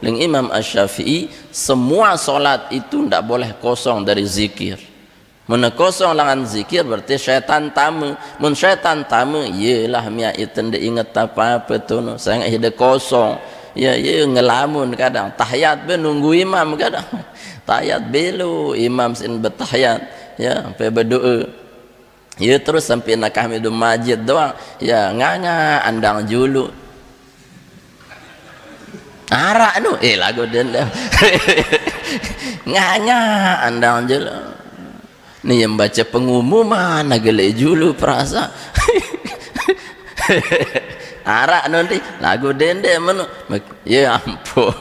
Ling Imam Asy-Syafi'i semua solat itu ndak boleh kosong dari zikir. Mun kosong langan zikir berarti syaitan tamu. Mun syaitan tamu iyalah mia itu ndak ingat apa-apa tu no. Sangat hidup kosong. Ya ngelamun kadang tahiyat be nunggu imam kadang. Tahiyat belu imam sin bertahiyat ya sampai berdoa. Ya terus sampai nak kami do masjid doang. Ya nganga andang julu. Arak nu lagu denda. Nganga andang julu. Ni yang baca pengumuman nagele julu perasa. Arak nanti lagu dende menu ya ampun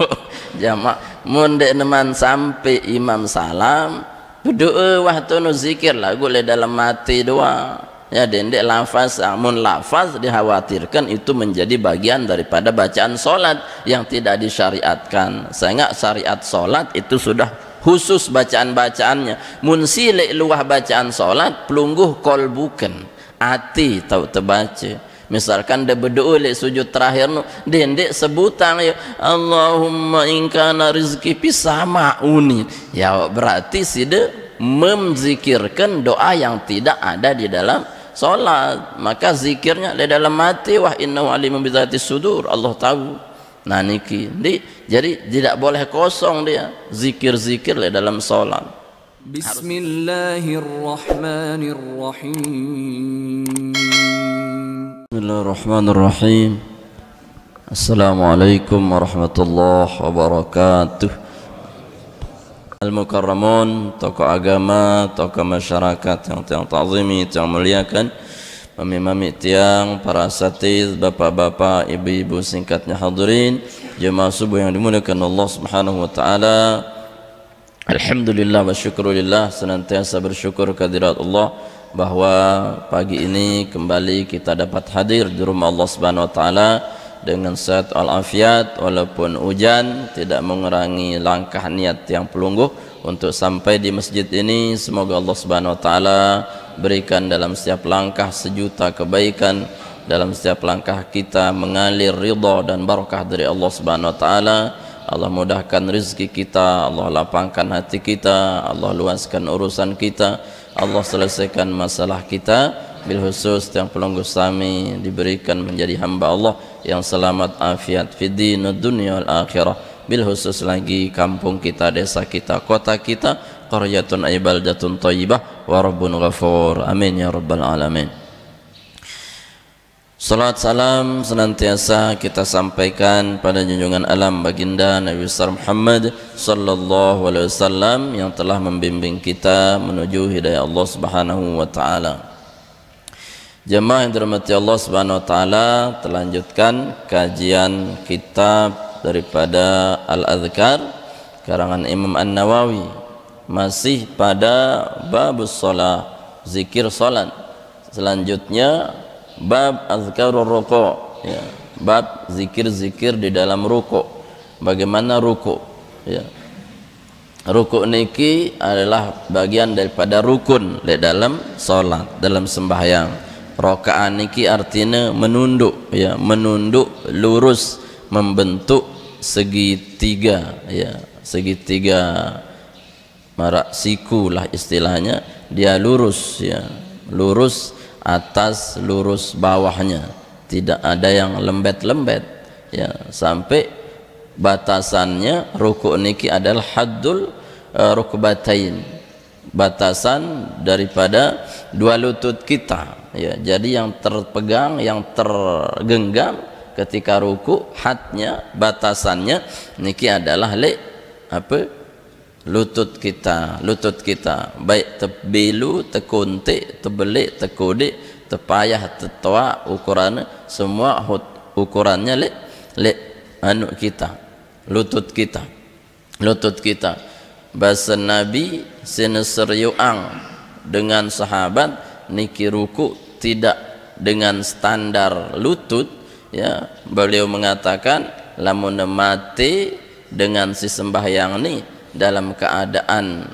jamaah mun dek neman sampai imam salam berdoa waktu nu zikir lagu le dalam mati doa ya dende lafaz mun lafaz dikhawatirkan itu menjadi bagian daripada bacaan solat yang tidak disyariatkan. Sehingga syariat solat itu sudah khusus bacaan-bacaannya. Mun silek luah bacaan solat pelungguh kolbukan ati tahu terbaca. Misalkan dia berdoa le sujud terakhir nu dendek sebutan ya Allahumma in kana rizqi pisamauni ya berarti sida memzikirkan doa yang tidak ada di dalam solat. Maka zikirnya di dalam hati wah innahu alimun bizati sudur Allah tahu. Nah niki jadi tidak boleh kosong dia zikir-zikir di dalam solat. Bismillahirrahmanirrahim. Bismillahirrahmanirrahim. Assalamualaikum warahmatullahi wabarakatuh. Al-Mukarramun, tokoh agama, tokoh masyarakat yang ta'zimi, yang muliakan, mami-mami tiang, para asatiz, bapak-bapak, ibu-ibu singkatnya hadirin, jemaah subuh yang dimuliakan Allah Subhanahu wa taala. Alhamdulillah wa syukurillah, senantiasa bersyukur kehadirat Allah bahwa pagi ini kembali kita dapat hadir di rumah Allah Subhanahu wa taala dengan sehat walafiat, walaupun hujan tidak mengurangi langkah niat yang pelungguh untuk sampai di masjid ini. Semoga Allah Subhanahu wa taala berikan dalam setiap langkah sejuta kebaikan, dalam setiap langkah kita mengalir ridha dan barakah dari Allah Subhanahu wa taala. Allah mudahkan rezeki kita, Allah lapangkan hati kita, Allah luaskan urusan kita, Allah selesaikan masalah kita. Bil khusus yang pelungguh sami diberikan menjadi hamba Allah yang selamat afiat fid din dunya wal akhirah. Bil khusus lagi kampung kita, desa kita, kota kita, qaryatun ibaldatun thayyibah wa rabbun ghafur. Amin ya rabbal alamin. Salat salam senantiasa kita sampaikan pada junjungan alam baginda Nabi besar Muhammad sallallahu alaihi wasallam yang telah membimbing kita menuju hidayah Allah Subhanahu wa taala. Jemaah yang dirahmati Allah Subhanahu wa taala, terlanjutkan kajian kitab daripada Al-Adhkar karangan Imam An-Nawawi, masih pada babus shalah, zikir salat. Selanjutnya bab azkarur ruku', ya, bab zikir-zikir di dalam ruku'. Bagaimana ruku', ya. Ruku' niki adalah bagian daripada rukun di dalam salat, dalam sembahyang. Rakaat niki artinya menunduk, ya, menunduk lurus membentuk segitiga, ya, segitiga marak siku lah istilahnya. Dia lurus, ya, lurus atas, lurus bawahnya, tidak ada yang lembet-lembet, ya, sampai batasannya rukuk niki adalah haddul rukbatain, batasan daripada dua lutut kita, ya. Jadi yang terpegang, yang tergenggam ketika rukuk, hadnya, batasannya niki adalah lutut kita, baik tebilu, tekuntik, tebelik, tekudik, tepayah, tetua, ukurannya semua ukurannya anu kita, lutut kita. Bahasa Nabi sineseryuang dengan sahabat niki ruku tidak dengan standar lutut, ya. Beliau mengatakan lamun mati dengan si sembahyang ni dalam keadaan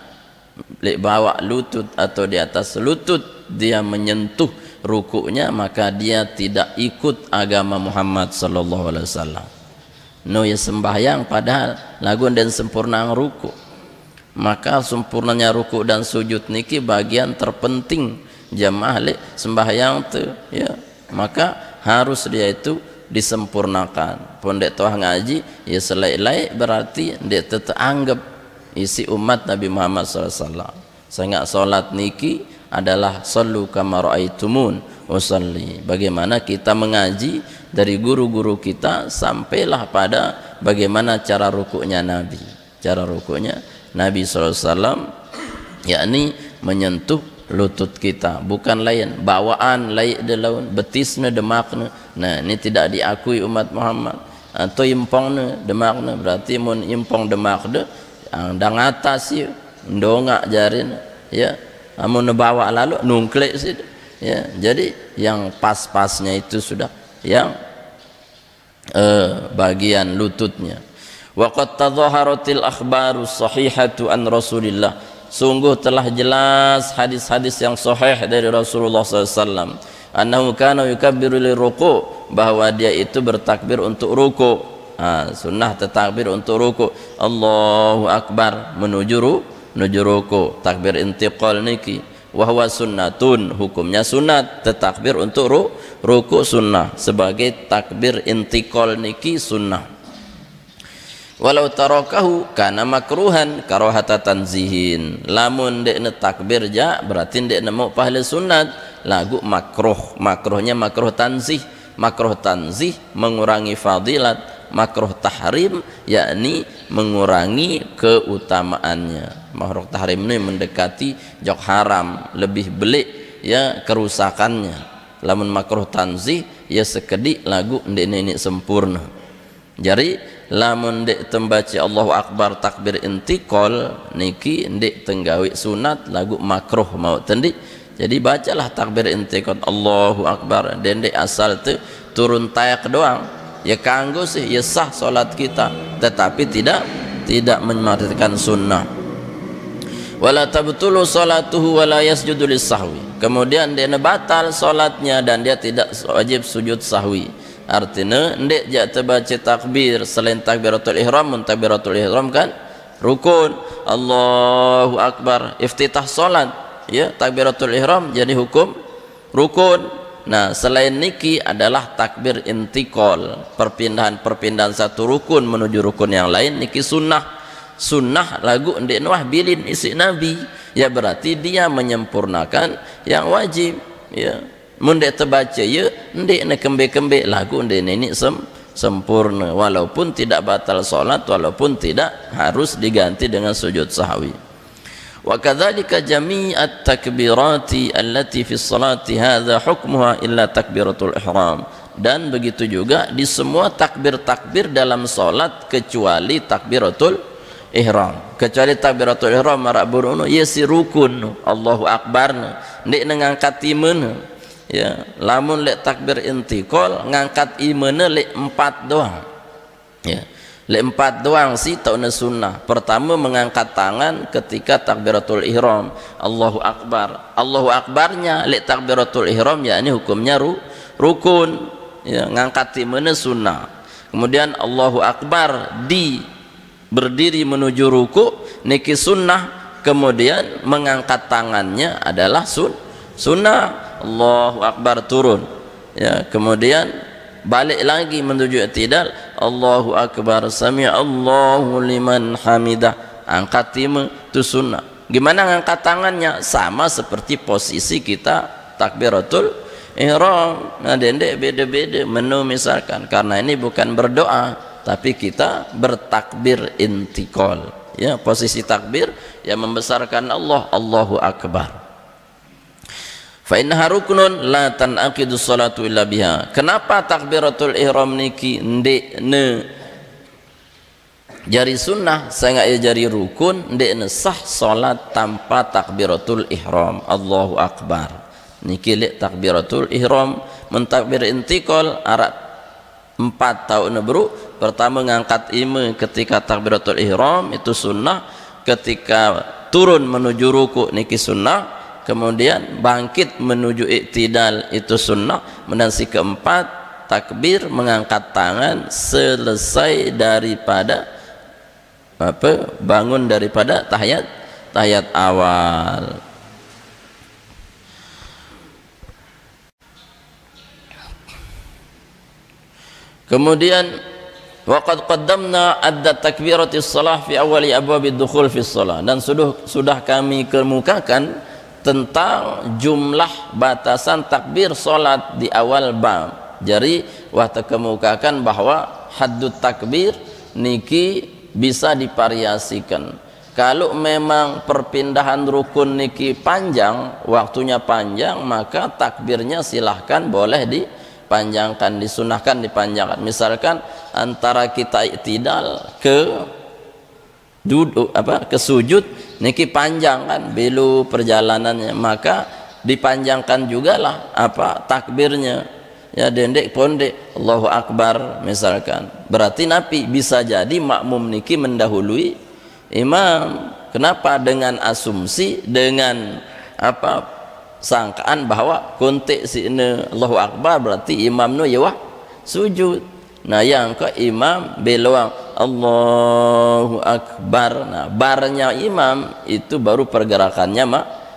bawa lutut atau di atas lutut dia menyentuh rukuknya, maka dia tidak ikut agama Muhammad sallallahu alaihi wasallam. no ya sembahyang padahal lagu dan sempurna ruku. Maka sempurnanya ruku dan sujud niki bagian terpenting jamaah le sembahyang tu ya. Maka harus dia itu disempurnakan. Pondek toh ngaji ya selai-lai berarti dia tetap anggap isi umat Nabi Muhammad SAW. Sangat solat niki adalah sallu kama ra'aitumun usalli. Bagaimana kita mengaji dari guru-guru kita sampailah pada bagaimana cara rukuknya Nabi. Cara rukuknya Nabi SAW yakni menyentuh lutut kita, bukan lain bawaan lain de laun betisna demakna. Nah ini tidak diakui umat Muhammad. Atau impongna demakna berarti mun impong demak de dang atas ya ndongak jarin ya, amun bawa lalu nungklek sih ya. Jadi yang pas-pasnya itu sudah yang bagian lututnya. Waqad tadhaharatil akhbaru sahihatu an Rasulillah. Sungguh telah jelas hadis-hadis yang sahih dari Rasulullah SAW. Annahu kana yukabbiru liruku, bahwa dia itu bertakbir untuk ruku. Sunnah takbir untuk ruku. Allahu Akbar menuju ruku. Takbir intiqal niki. Wahwa sunnatun, hukumnya sunat. Takbir untuk ruku sunnah. Sebagai takbir intiqal niki sunnah. Walau tarakahu kana makruhan karahata tanzihin. Lamun dekne takbir ja berarti dekne mau pahala sunat, lagu makruh. Makruhnya makruh tanzih. Makruh tanzih mengurangi fadilat, makruh tahrim yakni mengurangi keutamaannya. Makruh tahrim ini mendekati jok haram, lebih belik ya kerusakannya. Lamun makruh tanzih ya sekedik lagu ndek nenek sempurna. Jadi lamun ndek tembaca Allahu Akbar takbir intiqal niki ndek tenggawi sunat lagu makruh mau tendik. Jadi bacalah takbir intiqal Allahu Akbar dan ndek asal tu turun tayak doang ya kanggo sih ya sah solat kita, tetapi tidak mematikan sunnah. Wala tabtulu salatuhu wala yasjudu lis-sahwi. Kemudian dia batal solatnya dan dia tidak wajib sujud sahwi. Artinya ndek jak terbaca takbir selain takbiratul ihram. Takbiratul ihram kan rukun. Allahu Akbar iftitah solat ya, takbiratul ihram jadi hukum rukun. Nah selain niki adalah takbir intiqal, perpindahan satu rukun menuju rukun yang lain niki sunnah. Sunnah lagu ndek nuah bilin isi Nabi ya, berarti dia menyempurnakan yang wajib ya. Mun dek terbaca ya ndek ne kembe-kembe lagu ndek nenek sempurna, walaupun tidak batal solat, walaupun tidak harus diganti dengan sujud sahwi. Wa kadzalika jami'at takbirati allati fi sholati hadza hukmuha illa takbiratul ihram. Dan begitu juga di semua takbir-takbir dalam solat kecuali takbiratul ihram. Kecuali takbiratul ihram marak buruno ya si rukun Allahu Akbar ndek ngangkat iman ya. Lamun lek takbir intiqal ngangkat imana lek 4 doang ya. Lek 4 doang sih tauna sunnah. Pertama mengangkat tangan ketika takbiratul ihram Allahu Akbar. Allahu Akbarnya lek takbiratul ihram ya ini hukumnya rukun ya, ngangkat imana sunnah. Kemudian Allahu Akbar di berdiri menuju ruku niki sunnah. Kemudian mengangkat tangannya adalah sunnah. Allahu Akbar turun ya, kemudian balik lagi menuju i'tidal Allahu Akbar sami Allahu liman hamidah, angkat timah itu sunnah. Gimana ngangkat tangannya? Sama seperti posisi kita takbiratul ihram. Nah dendek beda-beda menu misalkan, karena ini bukan berdoa tapi kita bertakbir intiqal ya, posisi takbir yang membesarkan Allah, Allahu Akbar. Fa innaha ruknun la tanaqidu sholatu illa biha. Kenapa takbiratul ihram niki ndekne jari sunnah sangat jari rukun, ndekne sah salat tanpa takbiratul ihram Allahu Akbar. Niki lek takbiratul ihram mentakbir intiqal arak 4 tahun bro. Pertama ngangkat ima ketika takbiratul ihram itu sunnah, ketika turun menuju ruku niki sunnah, kemudian bangkit menuju iktidal itu sunnah, dan si keempat takbir mengangkat tangan selesai daripada bangun daripada tahiyat awal. Kemudian waqad qaddamna adda takbiratis shalah fi awali abwabid dukhul fi shalah, dan sudah kami kemukakan tentang jumlah batasan takbir salat di awal bab. Jadi wahta kemukakan bahwa haddut takbir niki bisa divariasikan. Kalau memang perpindahan rukun niki panjang, waktunya panjang, maka takbirnya silahkan boleh dipanjangkan, disunahkan dipanjangkan. Misalkan antara kita i'tidal ke duduk ke sujud niki panjang kan belu perjalanannya, maka dipanjangkan jugalah takbirnya. Ya dendek pondek Allahu Akbar misalkan, berarti napi bisa jadi makmum niki mendahului imam. Kenapa? Dengan asumsi, dengan sangkaan bahwa kontek si Allahu Akbar berarti imam nu ya sujud. Nah yang ke imam beluang Allahu Akbar, nah barnya imam itu baru pergerakannya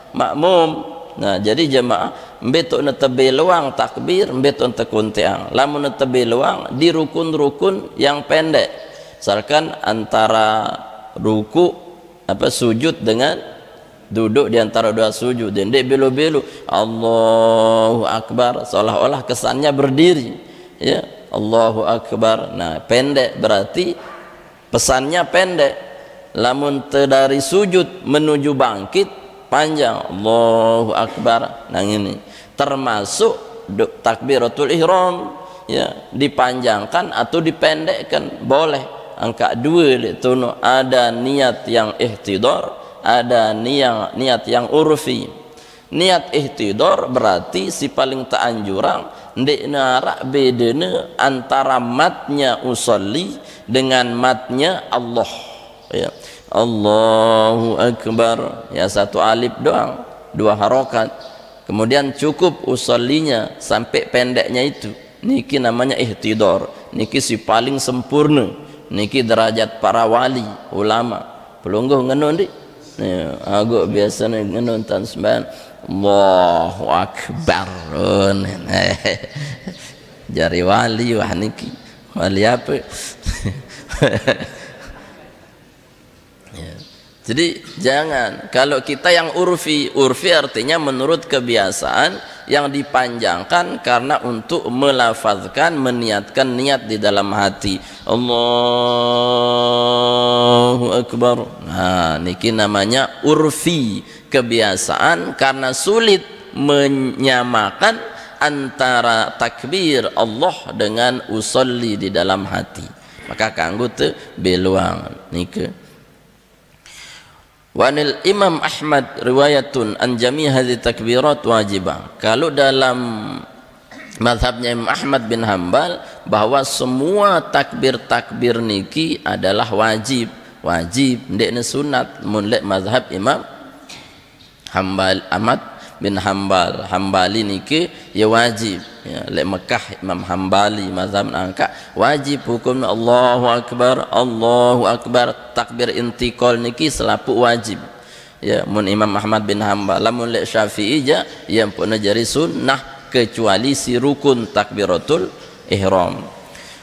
makmum. Nah jadi jemaah mbeto na tebeluang takbir, mbeto na tekunteang, lamun na tebeluang di rukun-rukun yang pendek, misalkan antara ruku sujud dengan duduk di antara dua sujud, dan dia belu-belu Allahu Akbar seolah-olah kesannya berdiri, ya Allahu Akbar. Nah pendek berarti pesannya pendek. Lamun dari sujud menuju bangkit panjang Allahu Akbar. Nah ini termasuk takbiratul ihram, ya dipanjangkan atau dipendekkan boleh. Angka 2 itu ada niat yang ihtidar, ada niat yang urfi. Niat ihtidar berarti si paling teanjurang ndek narak bedene antara matnya usolli dengan matnya Allah, ya Allahu Akbar, ya satu alif doang, 2 harokat, kemudian cukup usollinya sampai pendeknya itu, niki namanya ihtidar, niki si paling sempurna, niki derajat para wali ulama. Pelungguh ngenon di agak biasa ngenon tan sembahan Allahu Akbar jari wali wah niki wali apa ya. Jadi jangan, kalau kita yang urfi artinya menurut kebiasaan yang dipanjangkan karena untuk melafazkan, meniatkan niat di dalam hati Allahu Akbar. Nah niki namanya urfi, kebiasaan, karena sulit menyamakan antara takbir Allah dengan usolli di dalam hati, maka kanggo teu beluang nike. Wanil Imam Ahmad riwayatun an jami' hadhihi takbirat wajibah. Kalau dalam mazhabnya Imam Ahmad bin Hambal bahwa semua takbir niki adalah wajib ndekne sunat. Mun lek mazhab Imam Ahmad bin Hambali niki ya wajib, ya lek Mekah Imam Hambali mazhab angka wajib hukum Allahu Akbar takbir intiqal niki selapu wajib, ya mun Imam Ahmad bin Hambal. Lamun lek Syafi'i ja yang pun jari sunnah kecuali si rukun takbiratul ihram.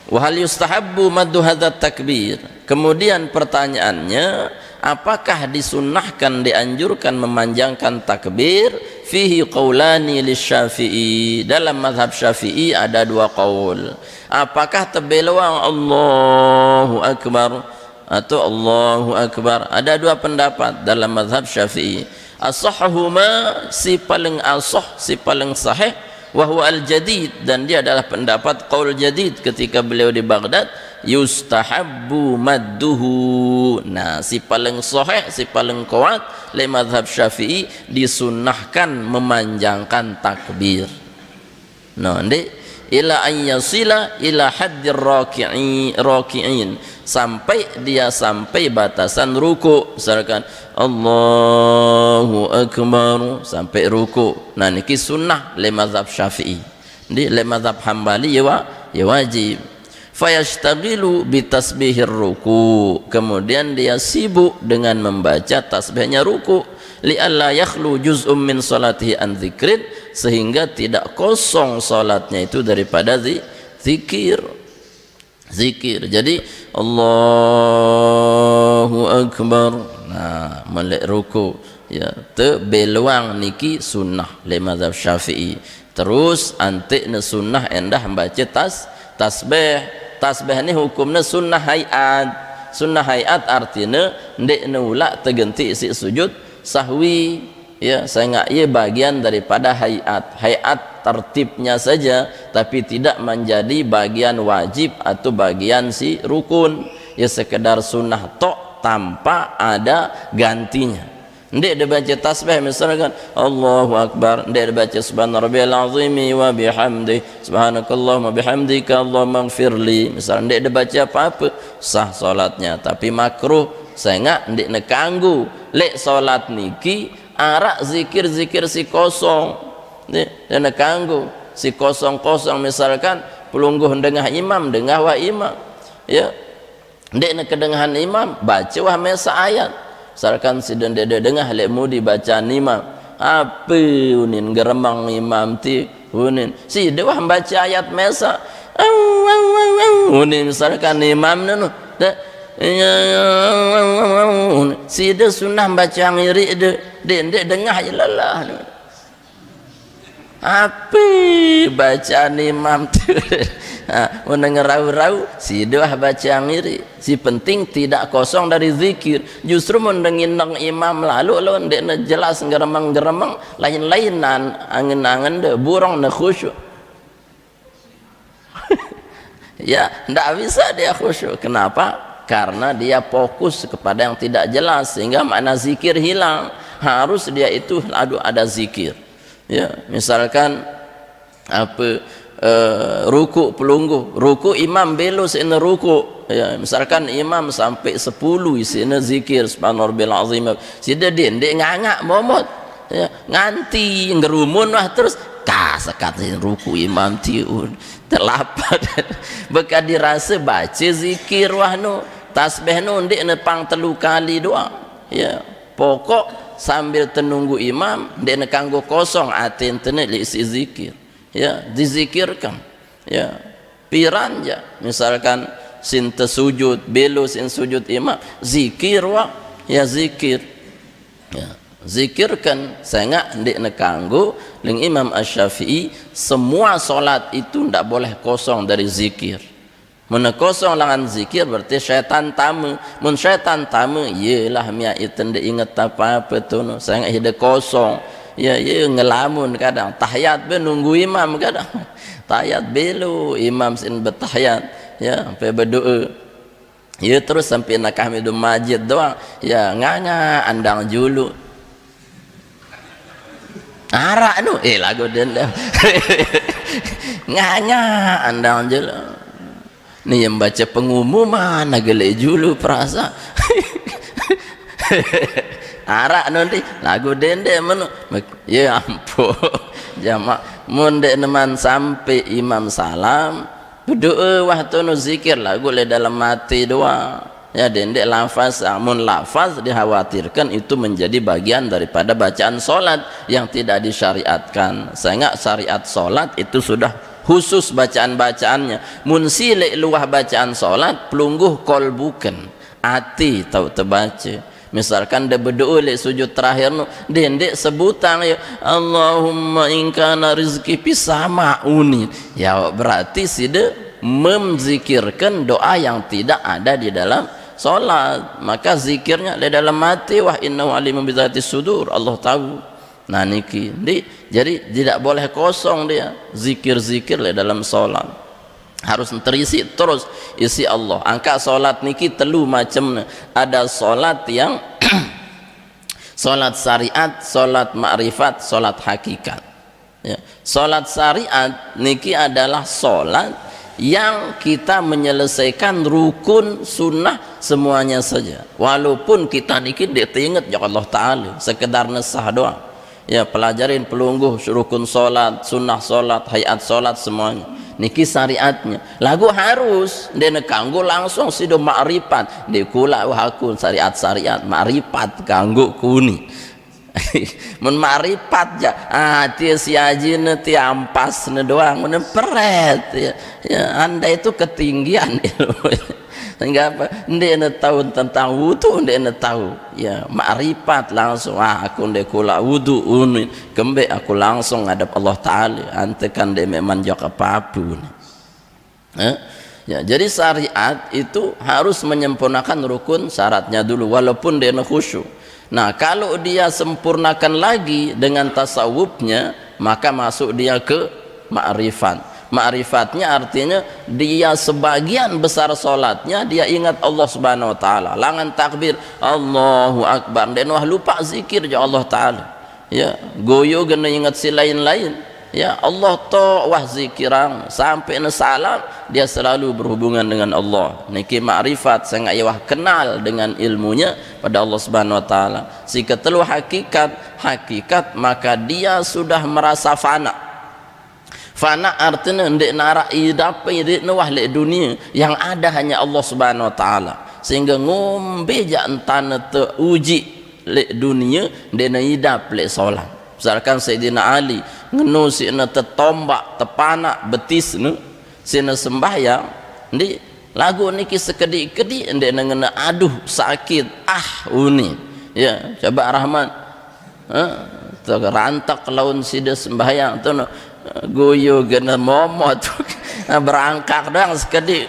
Wa hal yustahabbu maddu hadzal takbir. Kemudian pertanyaannya, apakah disunnahkan, dianjurkan memanjangkan takbir? Fihi qaulani lisyafi'i. Dalam mazhab Syafi'i ada 2 qaul. Apakah tebeluang Allahu Akbar atau Allahu Akbar? Ada 2 pendapat dalam mazhab Syafi'i. As-sahhuma, si paling asah, si paling sahih, wa huwa al-jadid, dan dia adalah pendapat qaul jadid ketika beliau di Baghdad, yustahabbu madduhu. Nah si paling sahih, si paling kuat le mazhab Syafi'i, disunnahkan memanjangkan takbir. Nah ndek ila an yasila ila haddir raki'in, sampai dia sampai batasan ruku, misalkan Allahu Akbar sampai ruku. Nah niki sunnah le mazhab Syafi'i. Di le mazhab Hambali ya ya wajib. Fayashtaghilu bitasbihir ruku, kemudian dia sibuk dengan membaca tasbihnya ruku, li'alla yakhlu juz'um min salatihi an dzikrin, sehingga tidak kosong salatnya itu daripada zikir. Jadi Allahu akbar, nah melek ruku ya te beluang niki sunnah le mazhab Syafi'i. Terus antikna sunnah endah membaca tasbih. Tasbih ni hukumnya sunnah hayat. Sunnah hayat artinya ndek nulak tergenti isi sujud sahwi, ya sehingga ia bagian daripada hayat tertibnya saja, tapi tidak menjadi bagian wajib atau bagian si rukun, ya sekedar sunnah tok tanpa ada gantinya. Ndek dia baca tasbih misalkan Allahu akbar, ndek dia baca subhana rabbiyal azimi wa bihamdi subhanakallahumma bihamdika allahumma ighfirli, misalnya ndek dia baca apa-apa, sah salatnya. Tapi makruh sehingga ndek nak kanggu lek salat niki arak zikir-zikir si kosong, ndek nak kanggu si kosong-kosong, misalkan pelungguh dengah imam dengah wa imam, ya ndek nak kedengahan imam baca wah mesa ayat. Misalkan si dende dengah lek mudi bacaan imam, apa unin geremang imam ti unin si dewa baca ayat mesa unin, misalkan imam nanu si de sunnah baca ngiri de dengah jelah apa bacaan imam tu mendengar rau-rau si doa baca ngiri. Si penting tidak kosong dari zikir. Justru mendengar imam lalu ndek jelas geremang-geremang lain-lainan angen-angen de burung na khusyuk. Ya ndak bisa dia khusyuk. Kenapa? Karena dia fokus kepada yang tidak jelas sehingga makna zikir hilang. Harus dia itu ada zikir. Ya, misalkan apa ruku pelungguh, ruku imam belo sena ruku, ya misalkan imam sampai 10 isina zikir subhanarabbiyal azim, sida den dek ngangak momot, ya nganti ngerumun wah terus sekat ruku imam tiu terlapat beka dirasa baca zikir wah nu tasbih nu ndek nepang 3 kali doang, ya pokok sambil tenunggu imam dia nak kanggo kosong atin tenek isi zikir, ya dizikirkan, ya piran ja misalkan sin sujud belo sin sujud imam zikir wa, ya zikir, ya zikirkan sehingga ndik nak kanggo ling Imam Asy-Syafi'i semua solat itu ndak boleh kosong dari zikir. Mana kosong langan zikir berarti syaitan tamu. Mun syaitan tamu iyalah mia itu ndak ingat apa-apa tu no. Sangat hidup kosong. Ya ngelamun kadang. Tahiyat be nunggu imam kadang. Tahiyat belu imam sin bertahiyat. Ya sampai berdoa. Ya terus sampai nak Hamidul Majid doang. Ya nganga andang julu. Arak nu lagu den nganga andang julu. Ni yang baca pengumuman agak julu perasa arak nanti lagu dende menu ya ampun jamak munde neman sampai imam salam berdoa waktu nu zikir lagu le dalam mati doa, ya dende lafaz, amun lafaz dikhawatirkan itu menjadi bagian daripada bacaan solat yang tidak disyariatkan. Sehingga syariat solat itu sudah khusus bacaan-bacaannya. Mun silek luah bacaan solat pelungguh kol bukan ati tahu terbaca. Misalkan dia berdoa lek sujud terakhir nu dendek sebutan ya Allahumma in kana rizqi pisamauni, ya berarti sida memzikirkan doa yang tidak ada di dalam solat. Maka zikirnya di dalam hati, wah innahu alimun bizati sudur, Allah tahu. Nah niki jadi tidak boleh kosong dia zikir-zikir dalam solat, harus terisi terus isi Allah. Angka solat niki telu macam, ada solat yang solat syariat, solat ma'rifat, solat hakikat, ya. Solat syariat niki adalah solat yang kita menyelesaikan rukun sunnah semuanya saja, walaupun kita niki dia teringat ya Allah Ta'ala sekedar nesah doang. Ya pelajarin pelungguh rukun solat, sunnah solat, hayat solat semuanya. niki syariatnya. Lagu harus dia kanggo langsung sido ma'rifat. Dia kula aku syariat ma'rifat kanggo kuni. Mun ma'rifat ja dia si ajine ti ampas doang mun peret ya anda itu ketinggian ilmu. Sehingga apa? Ndek tahu tentang wudu, ndek tahu. Ya, ma'rifat langsung. Aku ndek kula wudu unin, kembe aku langsung ngadap Allah Taala. Ante kan ndek memang jok apa-apa. Ya, jadi syariat itu harus menyempurnakan rukun syaratnya dulu, walaupun dia khusyuk. Nah, kalau dia sempurnakan lagi dengan tasawufnya, maka masuk dia ke ma'rifat. Ma'rifatnya artinya dia sebagian besar solatnya dia ingat Allah Subhanahu Wa Taala, langan takbir Allahu Akbar dan wah lupa zikir ya Allah Taala, ya goyo gena ingat si lain-lain, ya Allah to wah zikirang sampai salam dia selalu berhubungan dengan Allah. Niki ma'rifat sangat ya wah kenal dengan ilmunya pada Allah Subhanahu Wa Taala. Si ketelu hakikat maka dia sudah merasa fana. Fana artinya ndek nara idap ndek nawah le dunia yang ada hanya Allah Subhanahu Wa Taala, sehingga ngombe ja entana te uji le dunia ndek na idap le solat. Misalkan Sayyidina Ali ngenu sina te tombak tepana betis nu sina sembahyang ndi lagu niki sekedi-kedi ndek na ngena aduh sakit uni ya coba Rahman rantak laun sida sembahyang tu goyo gena momot berangkak doang sekedi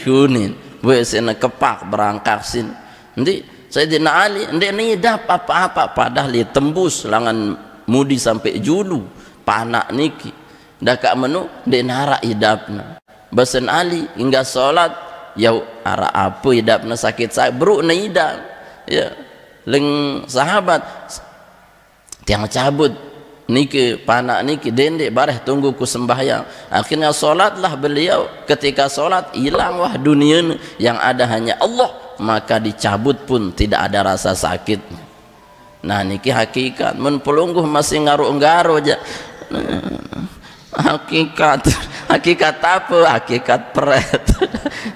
unin wesena kepak berangkak sin nanti Sayyidina Ali ndek ni dapat apa-apa padahal dia tembus langan mudi sampai julu panak niki dak menu ndek nara idapna basen Ali hingga salat ya ara apa idapna sakit bro na idap ya leng sahabat tiang cabut niki panak niki dendek bareh tunggu ku sembahyang. Akhirnya solatlah beliau. Ketika solat hilang wah dunia yang ada hanya Allah, maka dicabut pun tidak ada rasa sakit. Nah niki hakikat mun pelungguh masih ngaruh-ngaruh aja. Hakikat apa? Hakikat peret.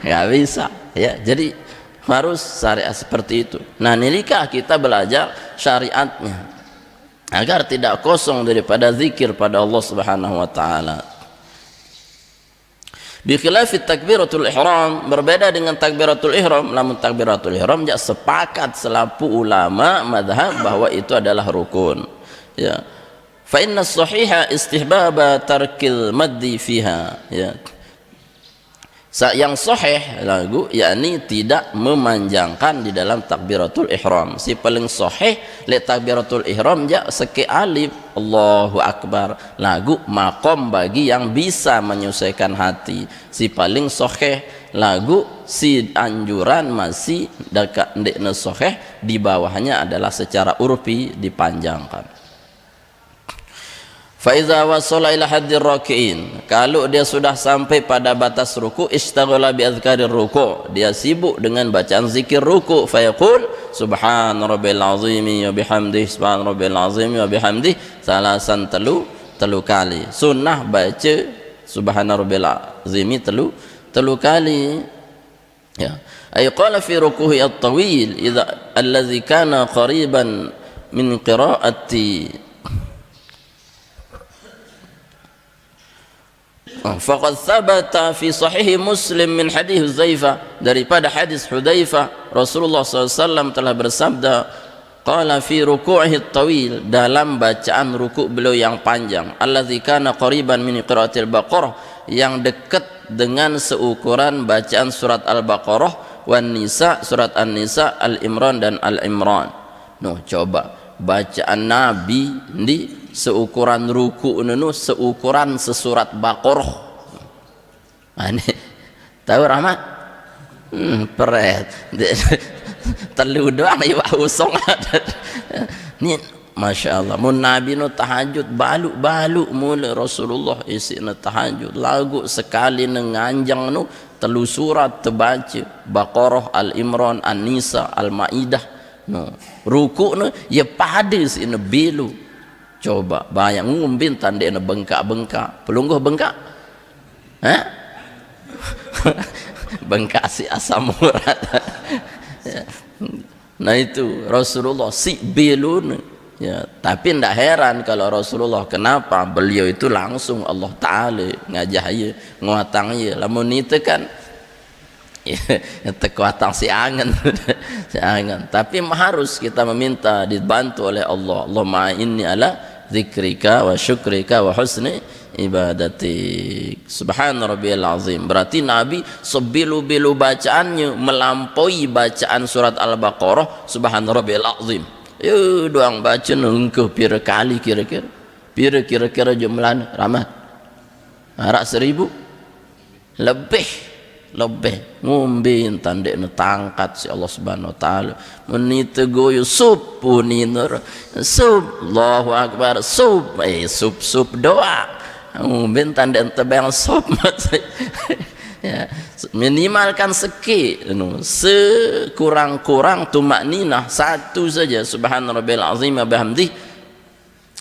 Nggak bisa ya. Jadi harus syariat seperti itu. Nah nilikah kita belajar syariatnya agar tidak kosong daripada zikir pada Allah Subhanahu Wa Taala. Bi khilafi takbiratul ihram, berbeda dengan takbiratul ihram. Namun takbiratul ihram ja sepakat selapu ulama mazhab bahwa itu adalah rukun. Ya. Fa inna as-sahiha istihbaba tarkil maddi fiha. Ya. Yang sahih lagu yakni tidak memanjangkan di dalam takbiratul ihram. Si paling sahih le takbiratul ihram ja seke alif Allahu Akbar lagu makom bagi yang bisa menyelesaikan hati. Si paling sahih lagu si anjuran masih dekat ndekna sahih di bawahnya adalah secara urfi dipanjangkan. Faiza wasala ila haddir rakiin, kalau dia sudah sampai pada batas ruku, istaghala bi azkarir ruku, dia sibuk dengan bacaan zikir ruku. Fayaqul subhan rabbil azim wa bihamdihi subhan rabbil azim wa bihamdihi salasan telu kali. Sunnah baca subhan rabbil azim telu kali ya. Ay qala fi rukuhi at-tawil idza allazi kana qariban min qiraati faqad thabata fi sahih Muslim min hadis Hudzaifah, daripada hadis Hudzaifah Rasulullah SAW telah bersabda qala fi ruku'ihi at-tawil, dalam bacaan ruku' beliau yang panjang, allazi kana qariban min qiraatil Baqarah, yang dekat dengan seukuran bacaan surat Al-Baqarah, wan Nisa surat An-Nisa, Al-Imran dan Al-Imran. Noh coba bacaan Nabi di seukuran ruku nunu seukuran sesurat Baqarah. Aneh tahu Rahmat peret telu doang iwa usong ni Masya Allah. Mun Nabi no tahajud baluk mulai Rasulullah isi no tahajud lagu sekali nenganjang no telu surat terbaca Baqarah, Al-Imran, An-Nisa, Al-Maidah. No ruku no ya pada sini belu. Coba bayang ngumbin tanda bengkak-bengkak pelungguh bengkak ha? Bengkasi asam urat. Nah itu Rasulullah si bilun ya, tapi tidak heran kalau Rasulullah, kenapa beliau itu langsung Allah Ta'ala ngajah ya, nguatang ya, lamun itu kan ya, tekuatang si angan si angan, tapi harus kita meminta dibantu oleh Allah. Allahumma inni ala zikrika wa syukrika wa husni ibadatik. Subhana rabbiyal azim. Berarti Nabi sebilu-bilu bacaannya melampaui bacaan surat Al-Baqarah Subhana rabbiyal azim. Ya doang baca nengkeh pira kali kira-kira. Pira kira-kira jumlahnya ramad. Harak 1000 lebih ngombe tandek tangkat si Allah Subhanahu wa taala menite goyo sup puninur sup Allahu akbar sup sup doa ngombe tandek tebang sup ya, minimalkan sekurang-kurang tumak ninah satu saja subhanarabbil azim wa bihamdi.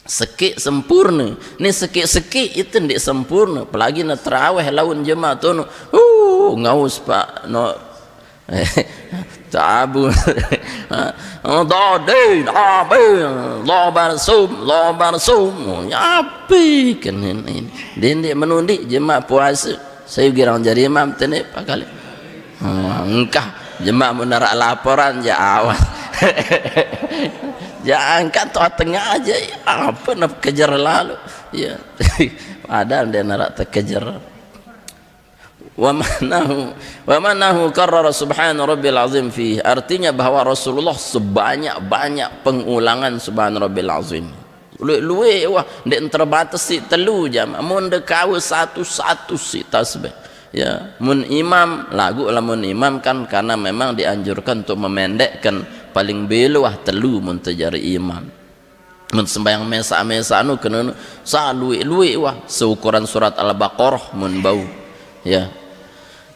Sekik sempurna ni sekik itu ndik sempurna, apalagi na tarawih lawan jemaah tu ngaus pak no tabu dade Allah barsum api kan ini dia menundi jemaah puasa saya girang jadi imam tene pak kali engkah jemaah menarak laporan ya awas jangan kan tuh tengah aja ya, apa nak kejar lalu ya padahal dia nak terkejar. Wa manahu karrara subhana rabbil azim fi, artinya bahwa Rasulullah sebanyak-banyak pengulangan subhana rabbil azim. Luwe wah ndak terbatas si telu jam mun dekawe satu-satu si tasbih ya. Mun imam lagu lamun imam kan karena memang dianjurkan untuk memendekkan paling beluah telu mun terjadi imam. Mun sembahyang mesa anu kena luwe wah seukuran surat Al-Baqarah mun bau ya.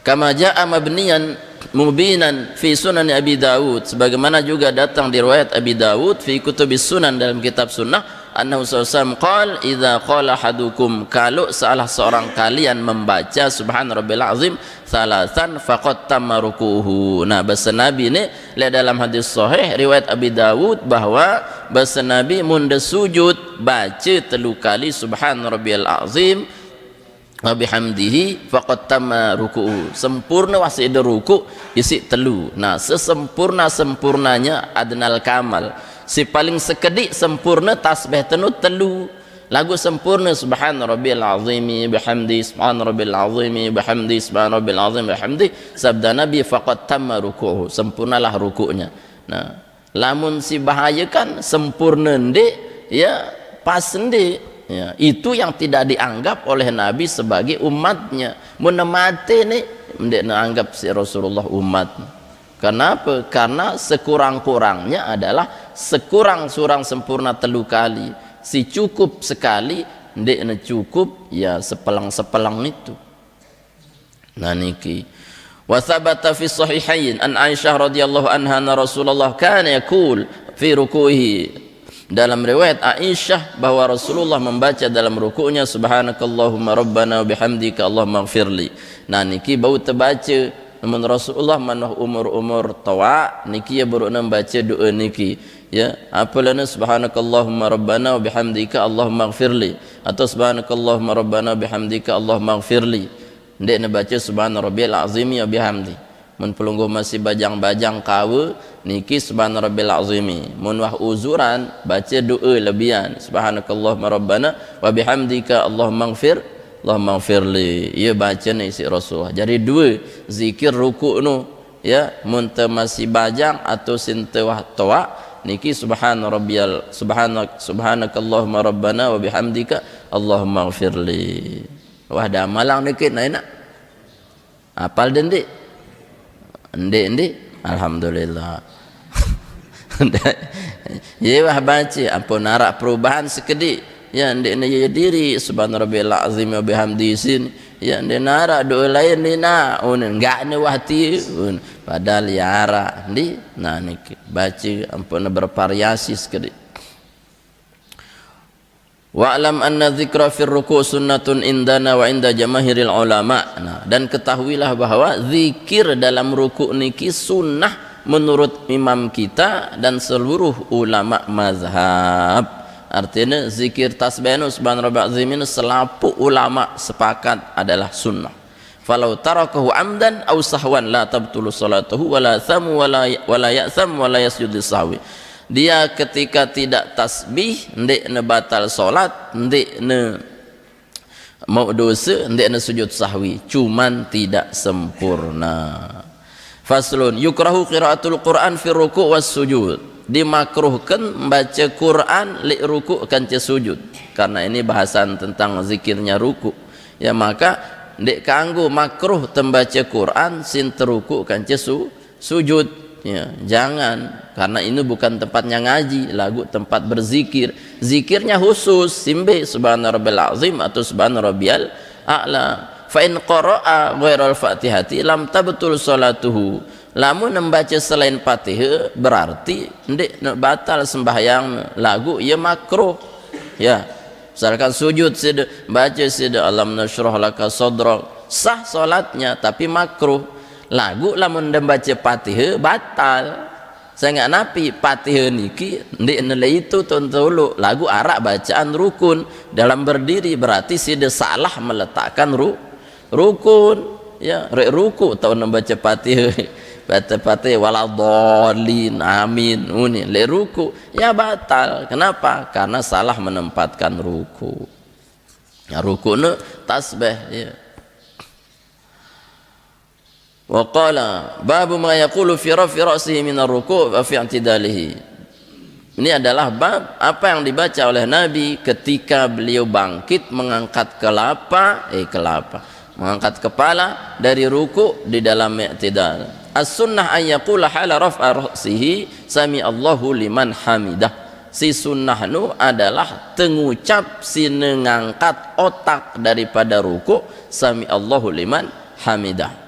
Kama jaa mabniyan mubinan fi sunan Abi Dawud, sebagaimana juga datang di riwayat Abi Dawud fi kutubis sunan, dalam kitab sunnah, annahu sallallahu qala idza qala hadukum, kalau salah seorang kalian membaca subhana rabbil azim salasan faqad tamma rukuhu. Nah bahasa Nabi ini lihat dalam hadis sahih riwayat Abi Dawud bahwa bahasa Nabi munda sujud baca 3 kali subhana rabbil azim wa bihamdihi faqad tamma ruku'u, sempurna wasi ada ruku' isi telu. Nah sesempurna-sempurnanya adnal kamal, si paling sekedik sempurna tasbih telu lagu sempurna subhana rabbil azimi bihamdi subhana rabbil azimi bihamdi subhana rabbil azim bihamdi, sabda Nabi faqad tamma ruku'u, sempurnalah rukuknya. Nah lamun si bahaya kan sempurna ndik ya pas ndik ya, itu yang tidak dianggap oleh Nabi sebagai umatnya. Menemati ni tidak dianggap si Rasulullah umat. Kenapa? Karena sekurang-kurangnya adalah sekurang-kurang sempurna 3 kali. Si cukup sekali tidak cukup ya sepelang-sepelang itu. Nah niki wa thabata fi sahihain an Aisyah radhiyallahu anha anna Rasulullah kana yaqul fi ruku'ihi, dalam riwayat Aisyah bahwa Rasulullah membaca dalam rukuknya subhanakallahumma rabbana wa bihamdika allahumma ighfirli. Nah niki bau terbaca namun Rasulullah manah umur-umur tawa niki ya baru membaca doa niki ya, apalana subhanakallahumma rabbana wa bihamdika allahumma ighfirli atau subhanakallahumma rabbana wa bihamdika allahumma ighfirli, ndak nak baca subhana rabbil azimi wa bihamdi. Mun pelungguh masih bajang-bajang kawa niki subhana rabbil azimi, mun wah uzuran baca doa lebihan subhanakallahumma rabbana wa bihamdika allahumma ighfirli, ia baca ni si Rasulullah. Jadi 2 zikir rukuk nu ya, mun masih bajang atau sinte wah tawa niki subhanakallahumma rabbana wa bihamdika allahumma ighfirli. Wah dah malang dikit nak apal dendik Ndik alhamdulillah. Ya wah baca ampun narak perubahan sekedik ya, ndik ya diri subhana rabbil azim wa bihamdi sin ya, ndik narak doa lain ni nak enggak ni wahti padahal ya ara ndik. Nah niki baca ampun bervariasi sekedik. Wa'lam anna dzikra fir ruku' sunnatun indana wa inda jamaahiril ulama. Nah, dan ketahuilah bahwa zikir dalam ruku' niki sunnah menurut imam kita dan seluruh ulama mazhab. Artinya zikir tasbih subhana rabbil azim ini selapu ulama sepakat adalah sunnah. Falau tarakahu amdan aw sahwan la tabtulu salatuhu wala thamu wala ya'tham wala yasjud lisahwi. Dia ketika tidak tasbih ndik ne batal solat, ndik ne mau dosa, ndik ne sujud sahwi, cuman tidak sempurna. Faslun yukrahu qiraatul Quran fi ruku' was sujud. Dimakruhkan membaca Quran li ruku' kan sujud. Karena ini bahasan tentang zikirnya ruku'. Ya maka ndik kanggo makruh tembaca Quran sin teruku' kan sujud. Ya, jangan, karena ini bukan tempatnya ngaji, lagu tempat berzikir. Zikirnya khusus simbe subhana rabbil azim atau subhana rabbiyal a'la. Fa in qara'a ghairal fatihati lam tabtul salatuhu. Lamun membaca selain Fatihah berarti ndik batal sembahyang, lagu ya makruh. Ya, misalkan sujud sida baca sida alam nashrah laka sadrak, sah salatnya tapi makruh. Lagu lamun membaca Fatihah batal. Saya nggak napi Fatihah niki ndik nilai itu tuntulu lagu arak bacaan rukun dalam berdiri, berarti sida salah meletakkan rukun. Ya, ruku atau membaca Fatihah baca Fatihah waladhdallin amin uni le ruku ya batal. Kenapa? Karena salah menempatkan ruku. Ya rukun tasbih ya. Wa qala babu ma yaqulu fi rafi ra'sihi min ar-ruku' wa fi i'tidalihi. Ini adalah bab apa yang dibaca oleh Nabi ketika beliau bangkit mengangkat mengangkat kepala dari ruku' di dalam i'tidal. As-sunnah an yaqula hala raf'a ra'sihi sami Allahu liman hamidah. Si sunnah nu adalah tengucap si ngangkat otak daripada ruku' sami Allahu liman hamidah.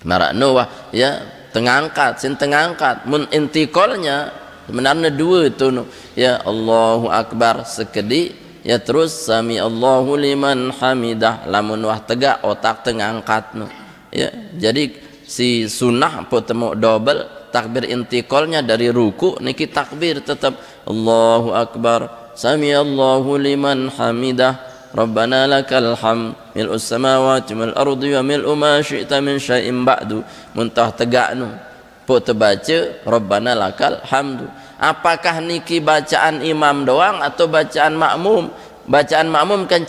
Marakno wah ya tengangkat sin tengangkat mun intiqalnya sebenarnya dua tu ya Allahu akbar sekedi ya terus sami Allahu liman hamidah lamun wah tegak otak tengangkat no ya. Jadi si sunnah potemu double takbir intiqalnya dari ruku niki takbir tetap Allahu akbar sami Allahu liman hamidah Rabbana lakal hamd mil'us samawati wal ardi wa mil'u ma syi'ta min syai'in ba'du. Muntah tegaknu po terbaca Rabbana lakal hamdu. Apakah niki bacaan imam doang atau bacaan makmum? Bacaan makmum kan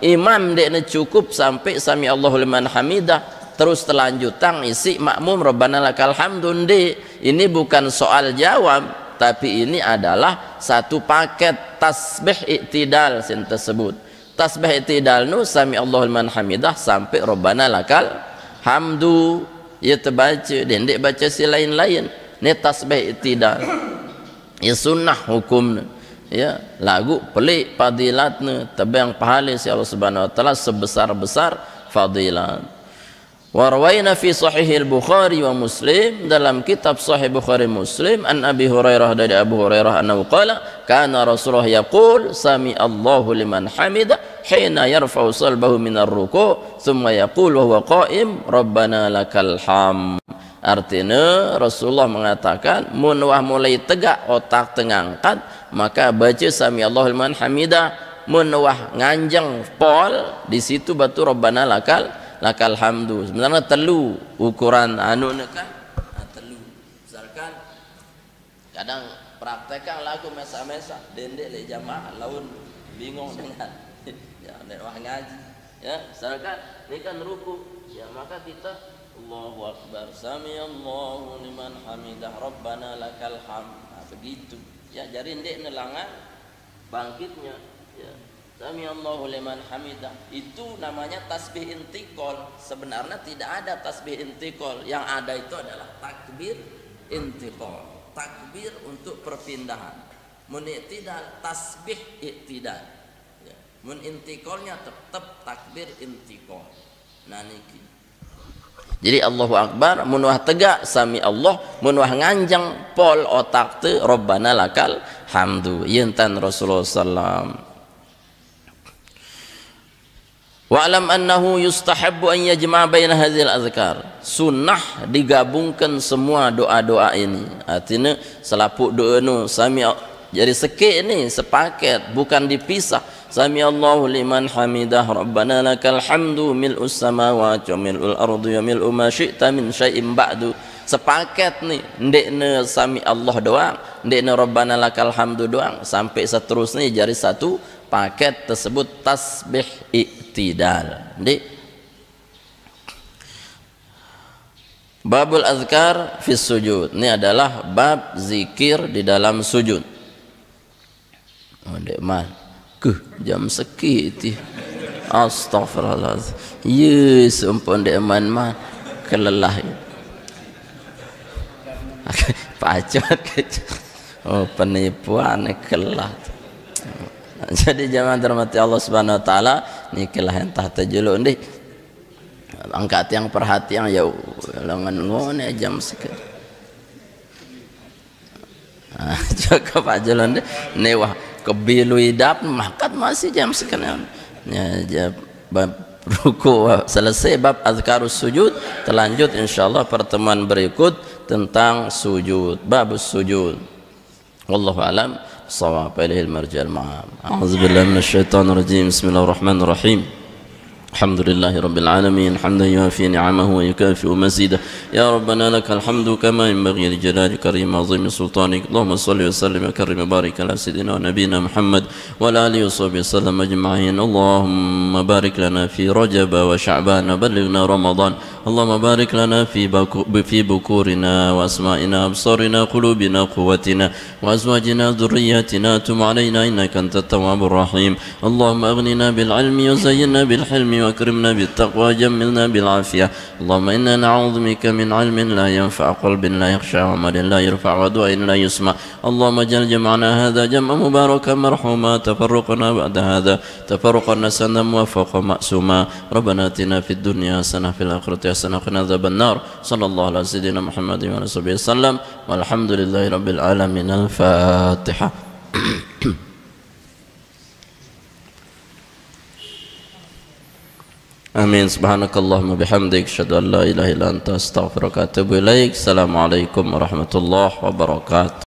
imam dekne cukup sampai sami Allahu liman hamidah, terus telanjutan isi makmum Rabbana lakal hamdu. Ini bukan soal jawab, tapi ini adalah satu paket tasbih i'tidal sin tersebut. Tasbih i'tidal nu sami Allahu liman hamidah sampai Rabbana lakal hamdu ya terbaca dan dek baca si lain-lain. Ni tasbih i'tidal ya sunnah hukum ya lagu pelik fadilatna tabang pahala si Allah Subhanahu wa taala sebesar-besar fadilat. Wa rawaina fi sahih al-Bukhari wa Muslim, dalam kitab sahih Bukhari Muslim an Abi Hurairah dari Abu Hurairah annahu qala kana Rasulullah yaqul sami Allahu liman hamida hina yarfa'u salbahu min ar-ruku' thumma yaqul wa huwa qa'im rabbana lakal hamd. Artinya Rasulullah mengatakan mun wah mulai tegak otak tengangkat maka baca sami Allahu liman hamida, mun wah nganjeng pol di situ batu rabbana lakal hamdu. Sebenarnya telu ukuran anu kan telu. Misalkan kadang praktekkan lagu mesa-mesa dendek le jamaah laun bingung dengan ya nek wah ngaji ya. Misalkan ini kan ruku ya maka kita Allahu akbar sami Allahu liman hamidah rabbana lakal hamd. Nah, begitu ya. Jadi ndek nelangan bangkitnya ya sami Allahu liman hamidah. Itu namanya tasbih intiqal. Sebenarnya tidak ada tasbih intiqal, yang ada itu adalah takbir intiqal, takbir untuk perpindahan. Mun i'tidal tasbih i'tidal ya. Mun intiqalnya tetap takbir intiqal. Nah niki. Jadi Allahu akbar mun wah tegak sami Allah, mun wah nganjang pol otak teu rabbana lakal hamdu. Yentan Rasulullah sallallahu Wa'lam annahu yustahabbu an yajma' baina hadhil azkar. Sunnah digabungkan semua doa-doa ini. Artinya selaput doa nu sami jadi sekik ni sepaket, bukan dipisah. Sami Allahu liman hamidah, Rabbana lakal hamdu mil'us samawati wa mil'ul ardi wa mil'u ma syi'ta min syai'in ba'du. Sepaket ni, ndekna sami Allah doang, ndekna Rabbana lakal hamdu doang, sampai seterusnya jadi satu paket tersebut tasbih i'tidal. Ndik. Babul azkar fi sujud. Ini adalah bab zikir di dalam sujud. Oh, ndek man. Jam sekiti. Astaghfirullahaladzim. Yes, umpun ndek man kelelah. Pacot. Oh, penipuan kelah. Jadi jamaah dirahmati Allah Subhanahu wa taala, nikilah yang tahta juluk ndih. Angkat yang perhatian ya langan ngone jam sekali. Cukup aja lho ndih. Newah kebilu idap makat masih jam sekian. Ya bab ruku selesai bab azkarus sujud, terlanjut insyaallah pertemuan berikut tentang sujud, babus sujud. Wallahu alam. صواب إليه المرجع المعاب. أعوذ بالله من الشيطان الرجيم. بسم الله الرحمن الرحيم. الحمد لله رب العالمين حمدا يوافي نعمه ويكافئ مزيده. يا ربنا لك الحمد كما ينبغي لجلال كريم عظيم سلطانك. اللهم صل وسلم وكرم وبارك على سيدنا ونبينا محمد وعلى آله وصحبه وسلم أجمعين. اللهم بارك لنا في رجب وشعبان وبلغنا رمضان. اللهم بارك لنا في بكورنا وأسمائنا أبصارنا قلوبنا قوتنا وأزواجنا ذرياتنا. تم علينا إنك أنت التواب الرحيم. اللهم أغننا بالعلم وزينا بالحلم وأكرمنا بالتقوى جملنا بالعافية. اللهم إنا نعوذ بك من علم لا ينفع قلب لا يخشى وعمل لا يرفع ودعاء لا يسمع. اللهم اجعل جمعنا هذا جمعا مباركا مرحوما تفرقنا بعد هذا تفرقا نسنا موفقا مأسوما. ربنا آتنا في الدنيا حسنة في الآخرة حسنة وقنا عذاب النار. صلى الله على سيدنا محمد وعلى آله وسلم والحمد لله رب العالمين. الفاتحة. Amin. Subhanakallahumma bihamdik asyhadu an la ilaha illa anta astaghfiruka wa atubu ilaik. Assalamualaikum warahmatullahi wabarakatuh.